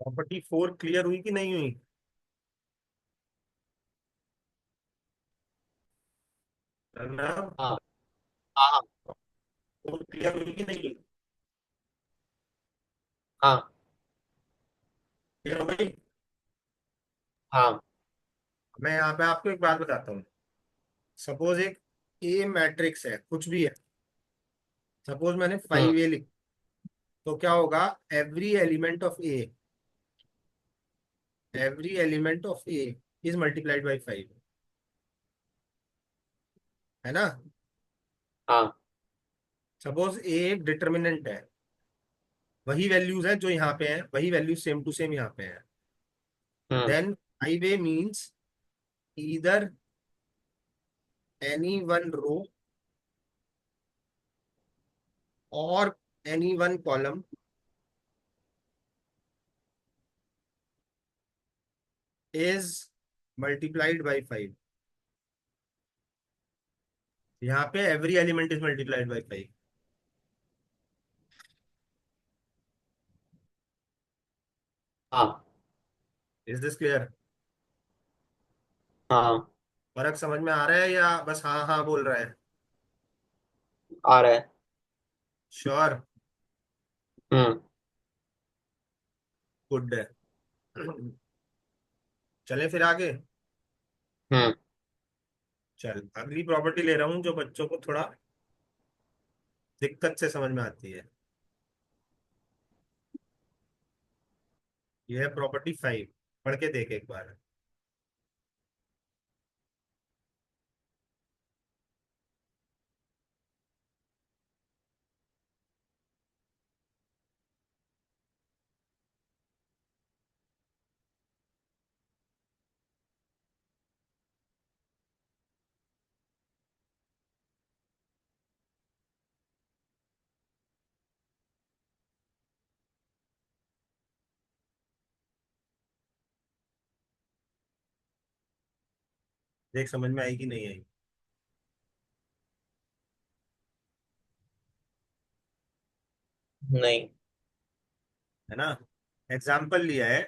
Property 4 clear हुई कि नहीं हुई? ना? हाँ हाँ। 4 क्लियर हुई कि नहीं हुई? हाँ क्लियर हो गई? हाँ। मैं यहाँ पे आपको एक बात बताता हूँ। सपोज एक ए मैट्रिक्स है, कुछ भी है। सपोज मैंने हम्म 5A लिख, तो क्या होगा? Every element of A, every element of A is multiplied by 5, है ना? हाँ। सपोज ए एक डिटर्मिनेंट है, वही वैल्यूज है जो यहाँ पे है, वही वैल्यूज सेम टू सेम यहाँ पे है। Hmm then 5A means either any one row or any one column is multiplied by 5। यहाँ पे every element is multiplied by 5। हाँ इज दिस क्लियर? हाँ। फर्क समझ में आ रहा है या बस हाँ हाँ बोल रहा है? आ रहा है। श्योर? हम्म गुड है। चले फिर आगे। हम्म चल अगली प्रॉपर्टी ले रहा हूँ जो बच्चों को थोड़ा दिक्कत से समझ में आती है। ये है प्रॉपर्टी 5। पढ़ के देख एक बार। देख समझ में आई कि नहीं आई? नहीं। है ना? एग्जाम्पल लिया है।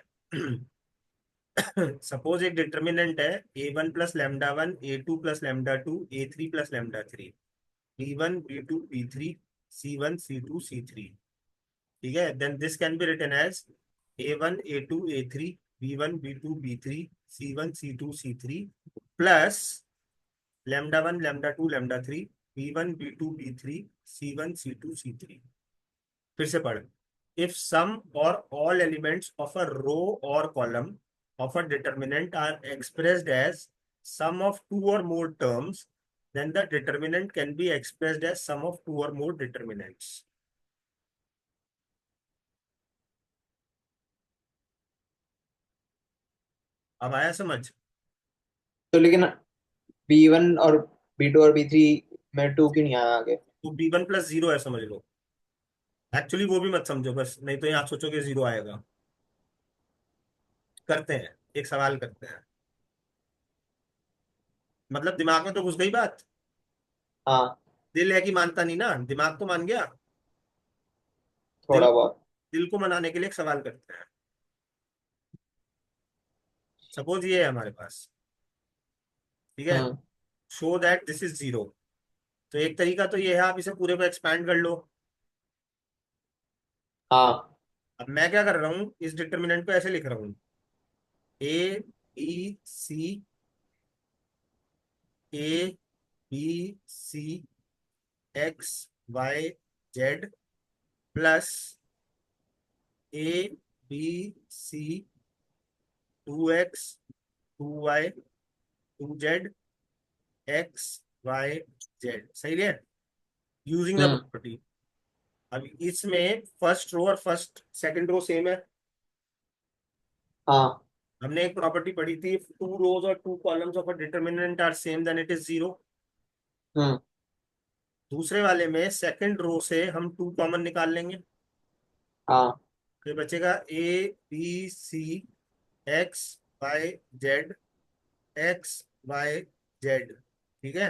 सपोज एक डिटर्मिनेंट है A1 plus lambda 1, A2 plus lambda 2, A3 plus lambda 3, B1 B2 B3, C1 C2 C3। ठीक है? Then this can be written as A1 A2 A3, B1 B2 B3, C1 C2 C3 plus lambda 1 lambda 2 lambda 3, B1 B2 B3, C1 C2 C3। फिर से पढ़। If some or all elements of a row or column of a determinant are expressed as sum of two or more terms, then the determinant can be expressed as sum of two or more determinants। अब आया समझ? तो लेकिन B1 और B2 और B3 में to क्यों नहीं आया आगे? तो B1 प्लस जीरो है, समझ लो। एक्चुअली वो भी मत समझो बस, नहीं तो यहाँ सोचोगे जीरो आएगा। करते हैं, एक सवाल करते हैं। मतलब दिमाग में तो घुस गई बात। हाँ। दिल है कि मानता नहीं ना, दिमाग तो मान गया। दिल, थोड़ा बहुत। दिल को मनाने के लिए एक सवाल करते हैं। सपोज ये है हमारे पास। ठीक है? Hmm show that this is zero. तो एक तरीका तो ये है, आप इसे पूरे को एक्सपैंड कर लो। हाँ। अब मैं क्या कर रहा हूँ, इस डिटर्मिनेंट को ऐसे लिख रहा हूँ। A B C, A B C X Y Z plus A B C 2x 2y 2z X Y Z. सही है? Using the hmm property. अब इसमें फर्स्ट रो और फर्स्ट सेकंड रो सेम है। हाँ। हमने एक प्रॉपर्टी पढ़ी थी, two rows or two columns of a determinant are same then it is zero. Hmm दूसरे वाले में सेकंड रो से हम टू कॉमन निकाल लेंगे। हाँ। फिर बचेगा A B C X Y Z X Y Z. ठीक है?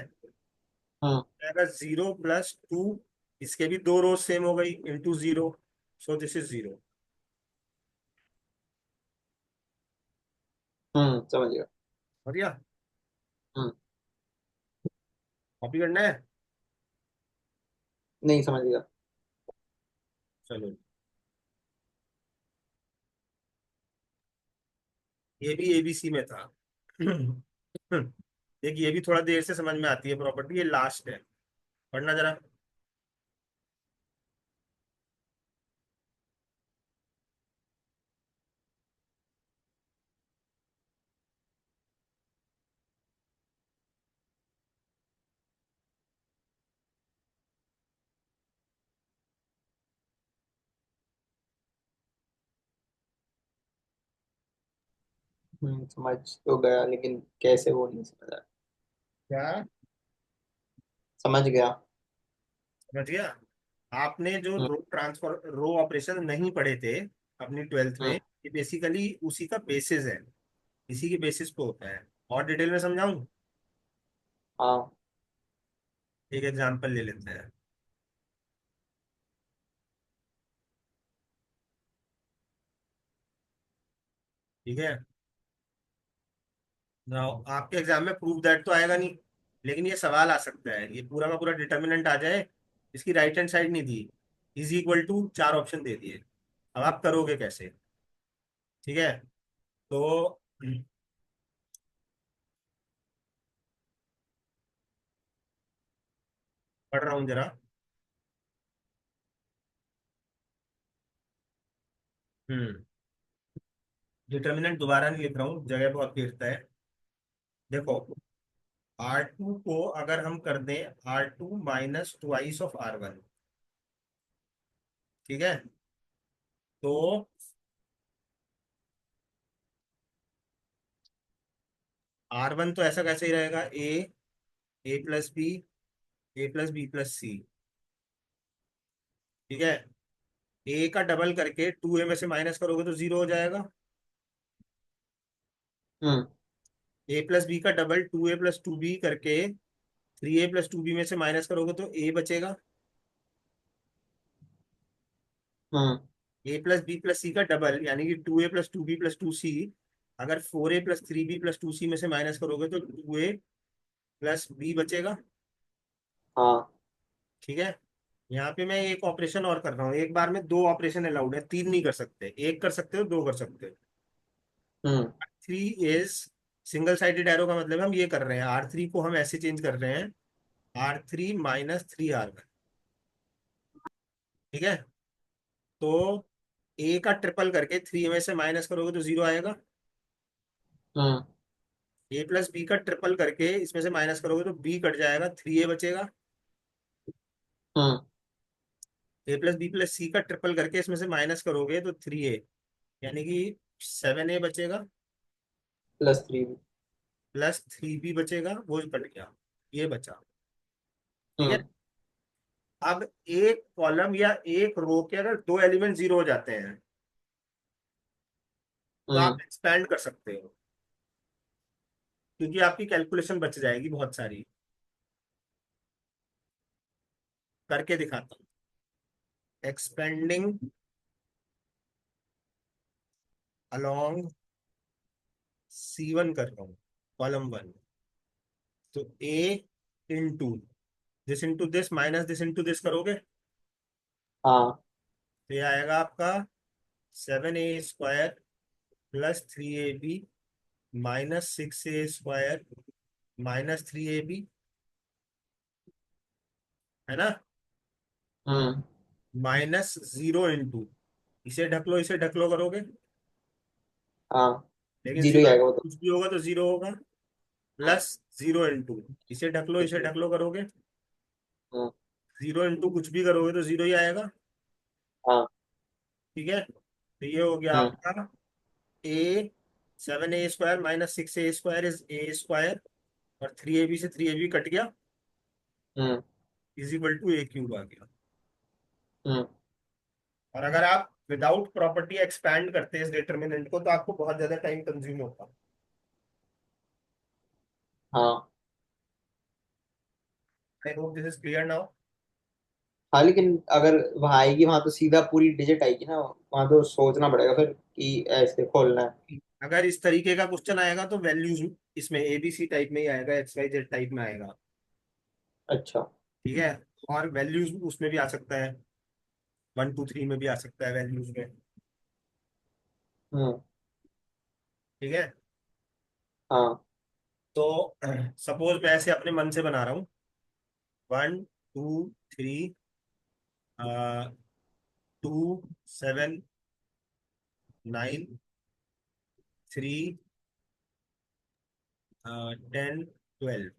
हम्म अगर जीरो प्लस टू, इसके भी दो रोज सेम हो गई, into zero, so this is zero. समझ गया। बढ़िया। हम्म। कॉपी करना है। नहीं, समझ गया। चलो, ये भी एबीसी में था। देखिए ये भी थोड़ा देर से समझ में आती है प्रॉपर्टी, ये लास्ट है, पढ़ना जरा। समझ तो गया, लेकिन कैसे वो नहीं समझ आया। क्या? समझ गया। समझ गया। आपने जो हम्म। रो ट्रांसफर रो ऑपरेशन नहीं पढ़े थे अपनी ट्वेल्थ में, हम्म। ये बेसिकली उसी का बेसिस है, इसी के बेसिस पे होता है। और डिटेल में समझाऊं? हाँ। एक एग्जांपल ले लेते हैं। ठीक है। Now, आपके एग्जाम में प्रूव दैट तो आएगा नहीं, लेकिन ये सवाल आ सकता है, ये पूरा का पूरा डिटर्मिनेंट आ जाए, इसकी राइट हैंड साइड नहीं दी, इज इक्वल टू चार ऑप्शन दे दिए, अब आप करोगे कैसे? ठीक है। तो पढ़ रहा हूँ जरा। हम्म। डिटर्मिनेंट दोबारा नहीं लिख रहा हूँ, जगह बहुत घेरता है। देखो, R2 को अगर हम कर दें R2 minus twice of R1, ठीक है, तो R1 तो ऐसा कैसे ही रहेगा, ए प्लस बी, ए प्लस बी प्लस सी। ठीक है। ए का डबल करके 2A में से माइनस करोगे तो जीरो हो जाएगा। हम्म। ए प्लस बी का डबल 2A प्लस 2B करके 3A प्लस 2B में से माइनस करोगे तो ए बचेगा। हम्म। ए प्लस बी प्लस सी का डबल यानी कि 2A plus 2B plus 2C, अगर 4A plus 3B plus 2C में से माइनस करोगे तो 2A प्लस बी बचेगा। हाँ। ठीक है। यहाँ पे मैं एक ऑपरेशन और कर रहा हूँ, एक बार में दो ऑपरेशन अलाउड है, तीन नहीं कर सकते, एक कर सकते हो, दो कर सकते हो। Hmm. Three is single sided arrow का मतलब हम ये कर रहे हैं, R3 को हम ऐसे चेंज कर रहे हैं, R3 माइनस 3R1। ठीक है। तो ए का ट्रिपल करके 3 में से माइनस करोगे तो जीरो आएगा। हम्म। ए प्लस बी का ट्रिपल करके इसमें से माइनस करोगे तो बी कट जाएगा, 3A बचेगा। हम्म। ए प्लस बी प्लस सी का ट्रिपल करके इसमें से माइनस करोगे तो 3A, यानी कि 7A बचेगा, +3। प्लस 3B बचेगा, वो कट गया, ये बचा। ठीक है। हम्म। अब एक कॉलम या एक रो के अगर दो एलिमेंट जीरो हो जाते हैं तो आप हम्म। एक्सपैंड कर सकते हो, क्योंकि आपकी कैलकुलेशन बच जाएगी बहुत सारी। करके दिखाता हूँ। एक्सपेंडिंग अलोंग C1 कर रहा हूँ, कॉलम वन। तो A into this minus this into this करोगे हाँ। तो ये आएगा आपका 7A² plus 3AB minus 6A² minus 3AB, है ना, हम्म। माइनस जीरो इंटू, इसे ढक लो करोगे, हाँ। लेकिन 0 ही जीरो आएगा वो तो। कुछ भी होगा तो जीरो होगा। हम्म। प्लस जीरो इंटू, इसे ढक लो करोगे, हम्म। जीरो इंटू कुछ भी करोगे तो जीरो ही आएगा। हाँ। ठीक है। तो ये हो गया हम्म। आपका ए 7A² minus 6A² is A², और 3AB से 3AB कट गया, हम्म। इज इक्वल टू A³ आ गया। हम्म। और अगर आप विदाउट प्रॉपर्टी एक्सपैंड करते हैं इस डिटर्मिनेंट को तो आपको बहुत ज्यादा टाइम कंज्यूम होगा। हाँ। I hope this is clear now. हाँ, लेकिन अगर वहां आएगी, वहां तो सीधा पूरी डिजिट आएगी ना, वहां तो सोचना पड़ेगा फिर कि ऐसे खोलना है। अगर इस तरीके का क्वेश्चन आएगा तो वैल्यूज इसमें एबीसी टाइप में ही आएगा, एक्स वाई जेड टाइप में आएगा। अच्छा। ठीक है। और वैल्यूज उसमें भी आ सकता है, 1 2 3 में भी आ सकता है वैल्यूज में। हम्म। ठीक है। हाँ। तो सपोज मैं ऐसे अपने मन से बना रहा हूँ, 1 2 3 2 7 9 3 10 12।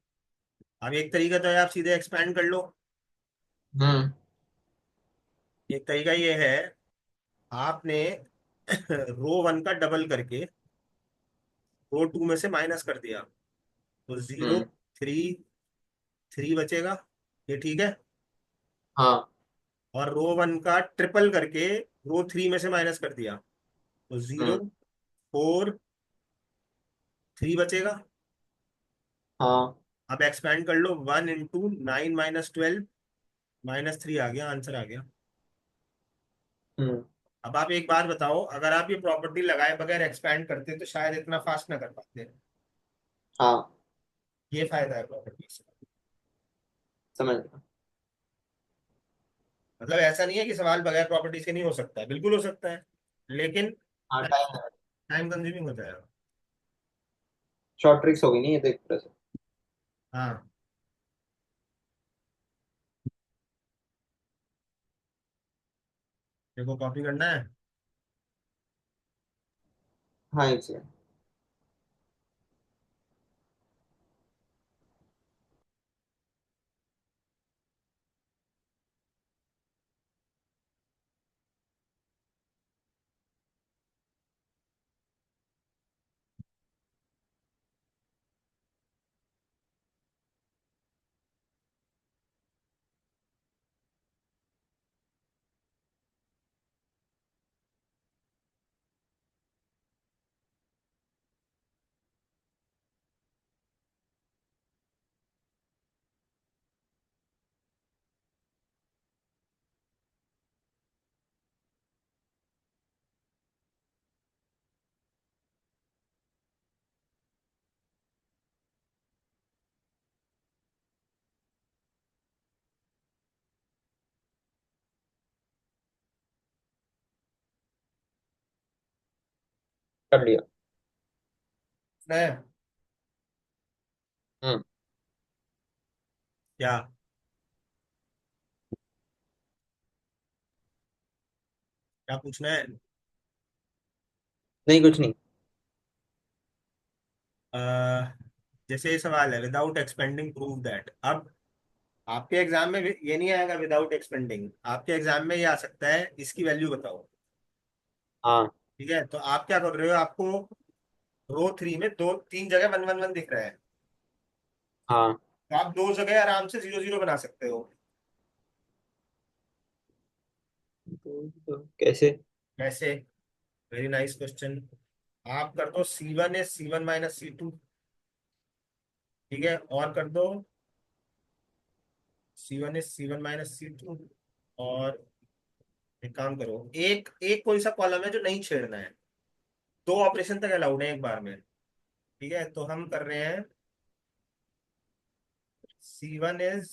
अब एक तरीका तो है आप सीधे एक्सपैंड कर लो। हम्म। एक तरीका ये है, आपने रो 1 का डबल करके रो 2 में से माइनस कर दिया, तो 0 हम्म। 3 3 बचेगा। ये ठीक है। हाँ। और रो 1 का ट्रिपल करके रो 3 में से माइनस कर दिया, तो 0 हम्म। 4 3 बचेगा। हाँ। अब एक्सपैंड कर लो, 1 × 9 - 12 -3 आ गया, आंसर आ गया। हम्म। अब आप एक बात बताओ, अगर आप ये प्रॉपर्टी लगाए बगैर एक्सपैंड करते तो शायद इतना फास्ट ना कर पाते। हाँ। ये फायदा है प्रॉपर्टी से। समझ गया। मतलब ऐसा नहीं है कि सवाल बगैर प्रॉपर्टी से नहीं हो सकता है, बिल्कुल हो सकता है, लेकिन हाँ, टाइम है। टाइम कंज्यूमिंग हो जाएगा। शॉर्ट ट्रिक्स होगी नहीं ये तो एक तरह से। हाँ। देखो कॉपी करना है। हाँ, एक सेकंड। कर लिया। नहीं। हम्म। क्या? क्या पूछना है? नहीं, कुछ नहीं। अ, जैसे ये सवाल है, विदाउट एक्सपेंडिंग प्रूव दैट। अब आपके एग्जाम में भी ये नहीं आएगा विदाउट एक्सपेंडिंग, आपके एग्जाम में ये आ सकता है इसकी वैल्यू बताओ। हाँ। ठीक है, तो आप क्या कर रहे हो, आपको रो 3 में दो तीन जगह 1 1 1 दिख रहा है, हाँ। तो आप दो जगह आराम से 0 0 बना सकते हो। कैसे? कैसे? Very nice question. आप कर दो C1 is C1 - C2। ठीक है, और कर दो C1 is C1 - C2। और एक काम करो, एक एक कोई सा कॉलम है जो नहीं छेड़ना है, दो ऑपरेशन तक अलाउड है एक बार में। ठीक है, तो हम कर रहे हैं C1 is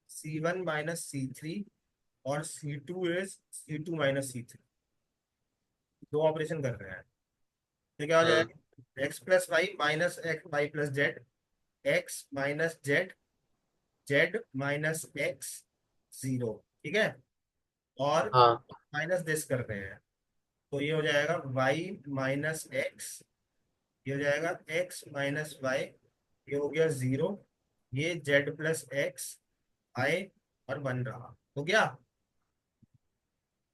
C1 - C3 और C2 is C2 - C3। दो ऑपरेशन कर रहे हैं, तो क्या हो हम्म। जाएगा, x + y - x y + z, x - z, z - x 0। ठीक है। और हाँ। माइनस दिस कर रहे हैं, तो ये हो जाएगा y - x, ये हो जाएगा x - y, ये हो गया 0, ये z + x आए और 1 रहा, हो गया।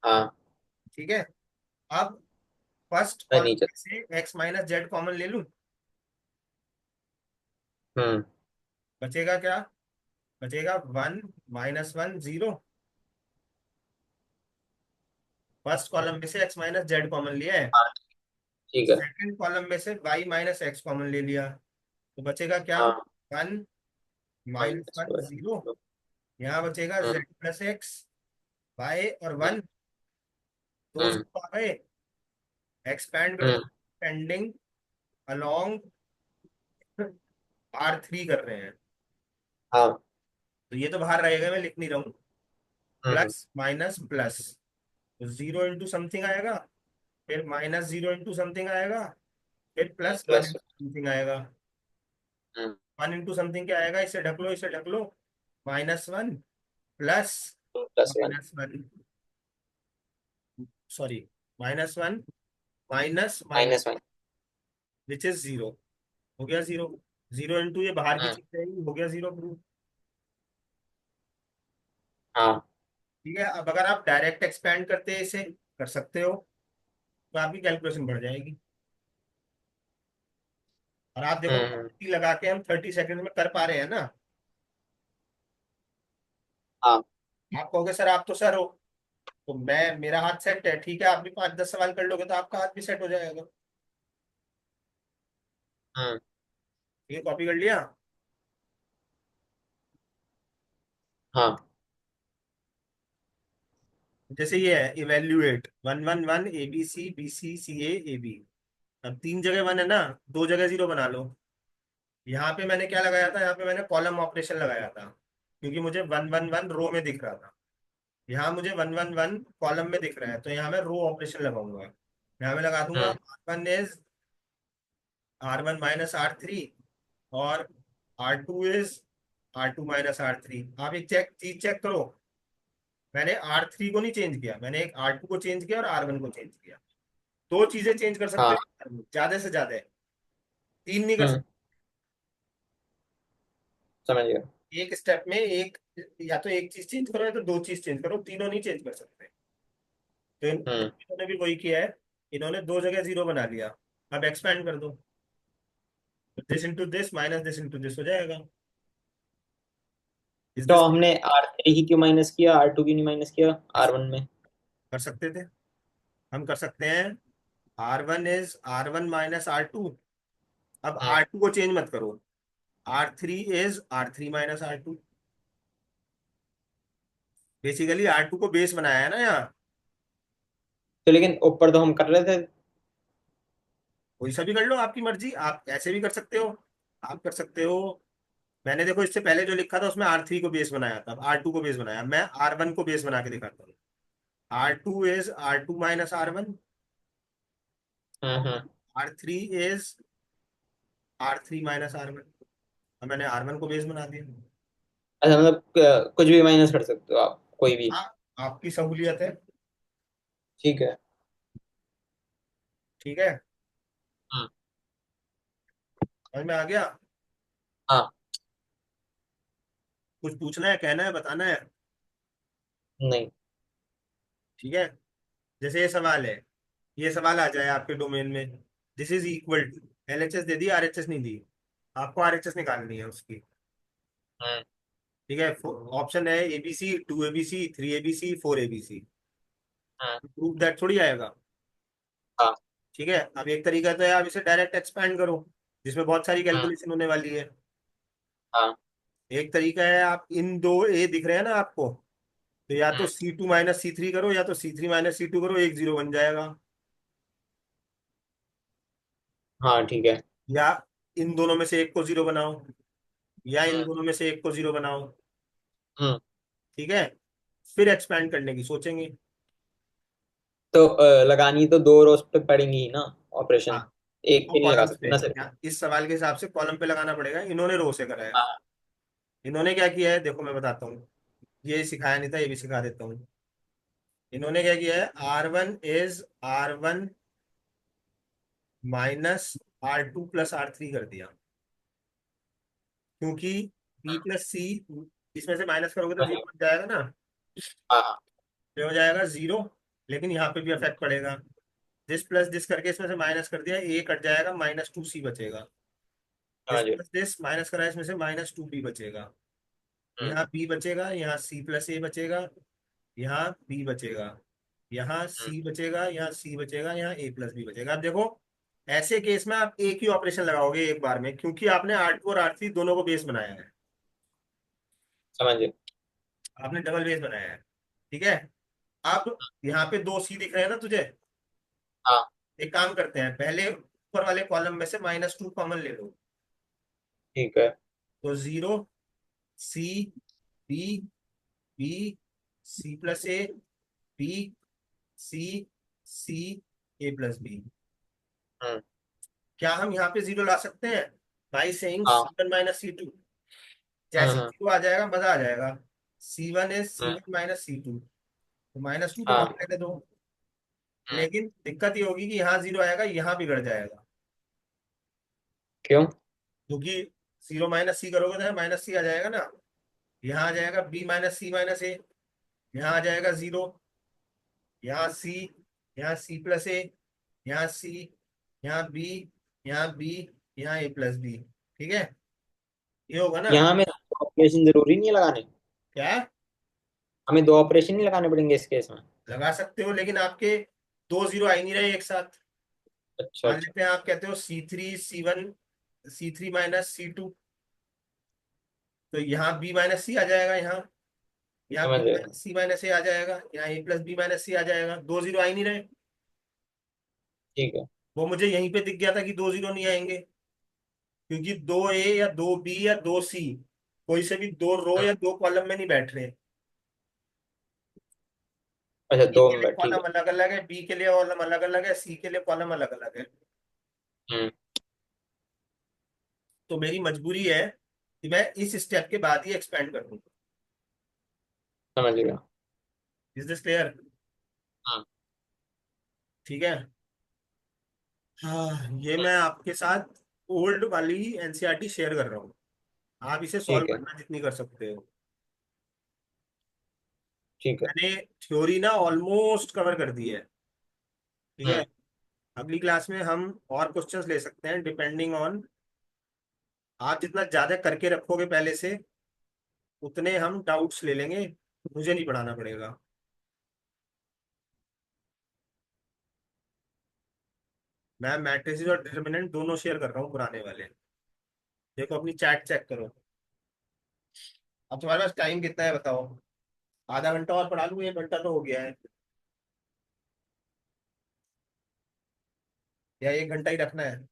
हाँ। ठीक है। अब फर्स्ट नहीं कॉलम चल। से x - z कॉमन ले लूं, हम्म। बचेगा क्या? बचेगा 1 - 1 0। फर्स्ट कॉलम में से x - z कॉमन लिया है, हाँ, ठीक है। सेकंड कॉलम में से y - x कॉमन ले लिया, तो बचेगा क्या? हाँ। 1 - 1 -1। 0। यहाँ बचेगा हम्म। z + x, y और हम्म। 1, दो हम्म। जीरो आ गए। एक्सपैंड कर हम्म। दो, पेंडिंग अलोंग R3 कर रहे हैं, हाँ। तो ये तो बाहर रहेगा, मैं लिख नहीं रहा हूँ। हम्म। प्लस माइनस प्लस, तो जीरो इंटू समथिंग आएगा, फिर माइनस जीरो इंटू समथिंग आएगा, फिर plus one plus. Into something आएगा। हम्म। वन इंटू समथिंग क्या आएगा, इसे ढक लो, इसे ढक लो, minus one plus plus one. Minus one, sorry, minus one minus minus minus one. Which is zero, हो गया जीरो। जीरो इंटू ये बाहर की हम्म। चीज रहेगी, हो गया जीरो प्रूफ। हाँ। ठीक है, अब अगर आप डायरेक्ट एक्सपेंड करते हैं इसे, कर सकते हो, तो आपकी कैलकुलेशन बढ़ जाएगी। और आप देखो हम्म। लगा के हम 30 सेकंड में कर पा रहे हैं ना। हाँ। आप कहोगे सर आप तो सर हो, तो मैं, मेरा हाथ सेट है, ठीक है, आप भी 5-10 सवाल कर लोगे तो आपका हाथ भी सेट हो जाएगा। हम्म। ये कॉपी कर लिया। हाँ। जैसे ये है evaluate 1 1 1 ABC BC CA AB, अब 3 जगह वन है ना, 2 जगह जीरो बना लो। यहाँ पे मैंने क्या लगाया था, यहाँ पे मैंने कॉलम ऑपरेशन लगाया था, क्योंकि मुझे 1 1 1 रो में दिख रहा था। यहाँ मुझे 1 1 1 कॉलम में दिख रहा है, तो यहाँ मैं रो ऑपरेशन लगाऊंगा। यहाँ मैं लगा दूंगा हम्म। R1 is R1 - R3, और R2 is R2 - R3। आप एक चीज चेक करो, मैंने R3 को नहीं चेंज किया, मैंने एक R2 को चेंज किया और R1 को चेंज किया। दो चीजें चेंज कर सकते हाँ। हो ज्यादा से ज्यादा, तीन नहीं कर हम्म। सकते। समझ गया। एक स्टेप में एक, या तो एक चीज चेंज करो या तो दो चीज चेंज करो, तीनों नहीं चेंज कर सकते। तो हम्म। इन्होंने भी वही किया है, इन्होंने 2 जगह जीरो बना लिया। अब एक्सपेंड कर दो, this into this minus this into this हो जाएगा। इज तो दिस, हमने R3 ही क्यों माइनस किया, R2 क्यों नहीं माइनस किया R1 में? कर सकते थे, हम कर सकते हैं। R1 is R1 - R2। अब हम्म। R2 को चेंज मत करो, R3 is R3 - R2। Basically R2 को बेस बनाया है ना यहाँ। तो लेकिन ऊपर तो हम कर रहे थे। वही सभी कर लो, आपकी मर्जी, आप ऐसे भी कर सकते हो, आप कर सकते हो। मैंने देखो इससे पहले जो लिखा था उसमें R3 को बेस बनाया था, अब R2 को बेस बनाया, मैं R1 को बेस बना के दिखाता हूँ। R2 is R2 - R1, hmm. R3 is R3 - R1। अब मैंने R1 को बेस बना दिया। अच्छा, मतलब कुछ भी माइनस कर सकते हो आप, कोई भी। हाँ, आपकी सहूलियत है। ठीक है। ठीक है, हम्म। समझ में आ गया। हाँ। कुछ पूछना है, कहना है, बताना है। नहीं। ठीक है, जैसे ये सवाल है, ये सवाल आ जाए आपके डोमेन में, this is equal to, LHS दे दी, RHS नहीं दी, आपको RHS निकालनी है उसकी। हम्म। ठीक है, ऑप्शन है ABC 2ABC 3ABC 4ABC, hmm. Proof that थोड़ी आएगा। हाँ। ठीक है, अब एक तरीका तो है आप इसे डायरेक्ट एक्सपैंड करो, जिसमें बहुत सारी हम्म। कैलकुलेशन होने वाली है। हाँ। एक तरीका है, आप इन दो ए दिख रहे हैं ना आपको, तो या तो हम्म। C2 - C3 करो, या तो C3 - C2 करो, एक जीरो बन जाएगा। हाँ। ठीक है। या इन दोनों में से एक को जीरो बनाओ, या इन हम्म। दोनों में से एक को जीरो बनाओ। हम्म। ठीक है, फिर एक्सपैंड करने की सोचेंगे। तो लगानी तो दो रोज पे पड़ेंगी ही ना ऑपरेशन, हाँ, एक दो पे नहीं लगा कॉलम्स पे, सकते ना सिर्फ। या इस सवाल के हिसाब से कॉलम पे लगाना पड़ेगा, इन्होंने रो से करा है। हाँ। इन्होंने क्या किया है देखो, मैं बताता हूँ, ये सिखाया नहीं था, ये भी सिखा देता हूँ। इन्होंने क्या किया है, R1 is R1 - R2 + R3 कर दिया, क्योंकि B + C, इसमें से माइनस करोगे तो जीरो बन जाएगा ना, हाँ। हाँ। ये हो जाएगा जीरो। लेकिन यहाँ पे भी इफेक्ट पड़ेगा, दिस प्लस दिस करके इसमें से माइनस कर दिया, ए कट जाएगा, -2C बचेगा। दिस समझ गया। प्लस दिस माइनस करा, इसमें से -2B बचेगा। हम्म। यहाँ B बचेगा, यहाँ C + A बचेगा, यहाँ B बचेगा, यहाँ हम्म। C बचेगा, यहाँ C बचेगा, यहाँ A + B बचेगा। अब देखो, ऐसे केस में आप एक ही ऑपरेशन लगाओगे एक बार में, क्योंकि आपने R2 और R3 दोनों को बेस बनाया है, समझ गया। आपने डबल बेस बनाया है। ठीक है, अब यहाँ पे 2C दिख रहे हैं ना तुझे, हाँ। एक काम करते हैं, पहले ऊपर वाले कॉलम में से -2 कॉमन ले लो। ठीक है। तो 0, सी, बी, बी, C+A, बी, सी, सी, A+B। हम्म। क्या हम यहाँ पे 0 ला सकते हैं? बाई सेइंग हाँ। C1 - C2। जैसे हम्म। 0 आ जाएगा मजा आ जाएगा। C1 is hmm. C1 - C2, तो -2 तो वहां हाँ। रहने दो। हम्म। लेकिन दिक्कत ये होगी कि यहाँ 0 आएगा, यहाँ बिगड़ जाएगा। क्यों? क्योंकि 0 - C करोगे तो -C आ जाएगा ना। यहाँ आ जाएगा B - C - A। यहाँ आ जाएगा 0। यहाँ C, यहाँ C+A, यहाँ C, यहाँ B, यहाँ B, यहाँ A+B। ठीक है, ये होगा ना। यहाँ में ऑपरेशन जरूरी नहीं है लगाने? क्या? हमें दो ऑपरेशन नहीं लगाने पड़ेंगे इस केस में? लगा सकते हो, लेकिन आपके दो 0 आ ही नहीं रहे एक साथ। अच्छा मान अच्छा। लेते हैं आप कहते हो C3 C1, C3 - C2, तो यहाँ B - C आ जाएगा। यहाँ समझ B गया। -C - A आ जाएगा। यहाँ A+B - C आ जाएगा। दो 0 आ ही नहीं रहे। ठीक है। वो मुझे यहीं पे दिख गया था कि दो 0 नहीं आएंगे, क्योंकि 2A या 2B या 2C, कोई से भी दो रो हम्म। या दो कॉलम में नहीं बैठ रहे। अच्छा, ए दो के लिए मिनट, ठीक है। कॉलम अलग अलग है, बी के लिए कॉलम अलग अलग है, सी के लिए कॉलम अलग अलग है। हम्म। तो मेरी मजबूरी है कि मैं इस स्टेप के बाद ही एक्सपेंड कर दूं। समझ गया। Is this clear? हाँ। ठीक है। हाँ, ये मैं आपके साथ ओल्ड वाली एनसीईआरटी शेयर कर रहा हूँ। आप इसे सॉल्व ठीक है। करना जितनी कर सकते हो। ठीक है। मैंने थ्योरी ना ऑलमोस्ट कवर कर दी है। ठीक है। हम्म। अगली क्लास में हम और क्वेश्चंस ले सकते हैं, डिपेंडिंग ऑन आप जितना ज्यादा करके रखोगे पहले से, उतने हम डाउट्स ले लेंगे। मुझे नहीं पढ़ाना पड़ेगा। मैं मैट्रिसेस और डिटर्मिनेंट दोनों शेयर कर रहा हूँ पुराने वाले। देखो अपनी चैट चेक करो। अब तुम्हारे पास टाइम कितना है बताओ? आधा घंटा और पढ़ा लूँ, 1 घंटा तो हो गया है, या 1 घंटा ही रखना है?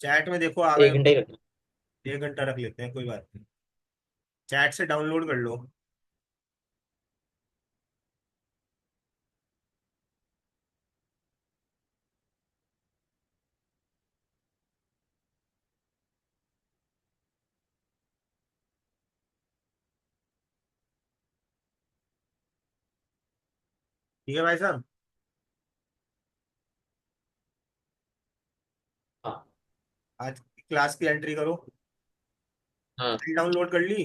चैट में देखो आ गए एक हो। घंटा ही रखना। 1 घंटा रख लेते हैं, कोई बात नहीं। चैट से डाउनलोड कर लो। ठीक है भाई साहब। हाँ। आज की क्लास की एंट्री करो। हाँ। फाइल डाउनलोड कर ली?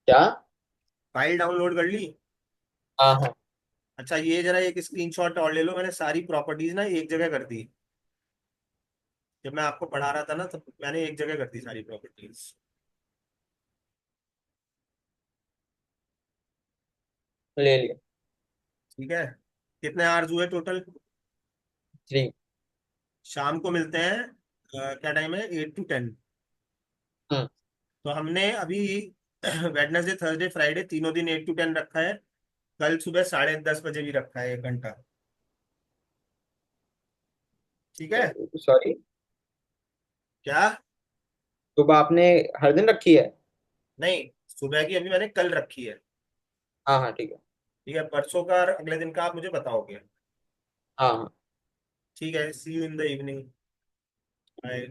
क्या? फाइल डाउनलोड कर ली? हाँ हाँ। अच्छा, ये जरा एक स्क्रीनशॉट और ले लो। मैंने सारी प्रॉपर्टीज ना एक जगह कर दी। जब मैं आपको पढ़ा रहा था ना, तब मैंने एक जगह कर दी सारी प्रॉपर्टीज। ले लिया। ठीक है। कितने आवर्स हुए टोटल? 3। शाम को मिलते हैं। क्या टाइम है? 8 to 10। हम्म। तो हमने अभी वेडनेसडे थर्सडे फ्राइडे तीनों दिन 8 to 10 रखा है। कल सुबह 10:30 बजे भी रखा है, 1 घंटा। ठीक है। सॉरी। क्या? सुबह आपने हर दिन रखी है? नहीं, सुबह की अभी मैंने कल रखी है। हाँ हाँ, ठीक है। ठीक है, परसों का और अगले दिन का आप मुझे बताओगे। हाँ हाँ। ठीक है, see you in the evening. Bye.